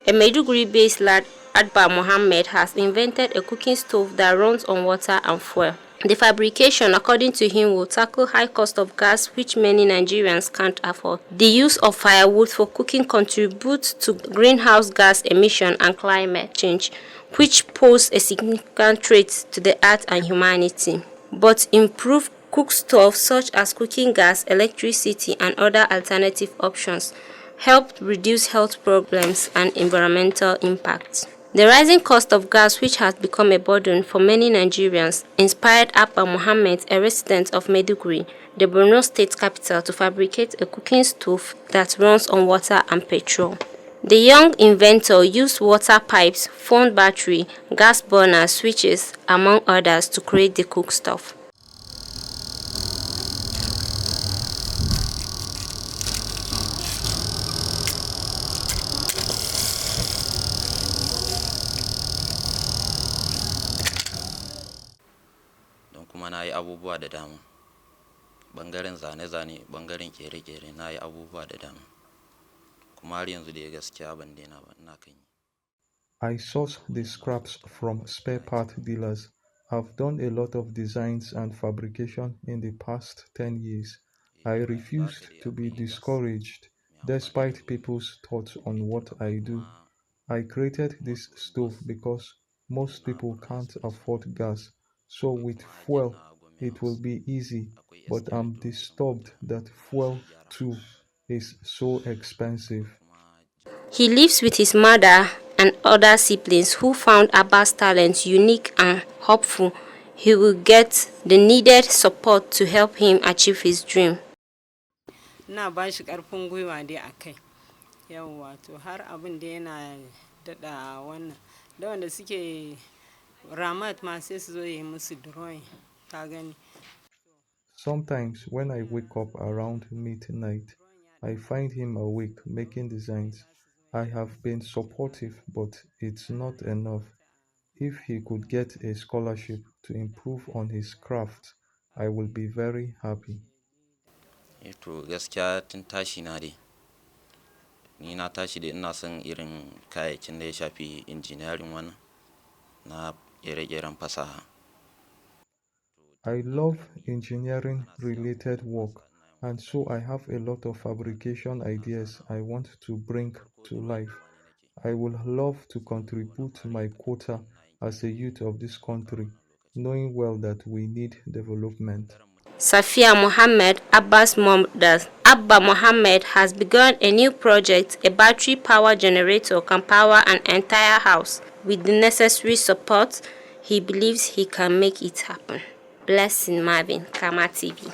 A Maiduguri-based lad, Abba Mohammed, has invented a cooking stove that runs on water and fuel. The fabrication, according to him, will tackle high cost of gas which many Nigerians can't afford. The use of firewood for cooking contributes to greenhouse gas emission and climate change, which pose a significant threat to the earth and humanity. But improved cookstoves such as cooking gas, electricity, and other alternative options help reduce health problems and environmental impacts. The rising cost of gas, which has become a burden for many Nigerians, inspired Abba Mohammed, a resident of Maiduguri, the Borno state capital, to fabricate a cooking stove that runs on water and petrol. The young inventor used water pipes, phone battery, gas burners, switches, among others, to create the cookstove. Don kuma na yi abubuwa da dama, ɓangaren zane-zane, ɓangaren kere-kere, na yi abubuwa da dama, kuma har yanzu da gaskiya ban daina ba, ina kan yi. I source the scraps from spare part dealers. I've done a lot of designs and fabrication in the past 10 years. I refused to be discouraged despite people's thoughts on what I do. I created this stove because most people can't afford gas, so with fuel it will be easy, but I'm disturbed that fuel too is so expensive. He lives with his mother and other siblings who found Abba's talent unique and hopeful he will get the needed support to help him achieve his dream. Na ba shi ƙarfin gwiwa dai a kai, yawwa to har abin da yana daɗa wannan da wanda suke ramat ma sai su zo yi musu drawing, ka gani. Sometimes when I wake up around midnight, I find him awake making designs. I have been supportive, but it's not enough. If he could get a scholarship to improve on his craft, I will be very happy. To gaskiya tun tashi na dai, ni na tashi da ina son irin kayayyakin da ya shafi engineering wannan na ƙere-ƙeren fasaha. I love engineering related work, and so I have a lot of fabrication ideas I want to bring to life. I would love to contribute my quota as a youth of this country, knowing well that we need development. Safia Mohammed, Abba's mother, Abba Mohammed, has begun a new project. A battery power generator can power an entire house. With the necessary support, he believes he can make it happen. Blessing Marvin, Kama TV.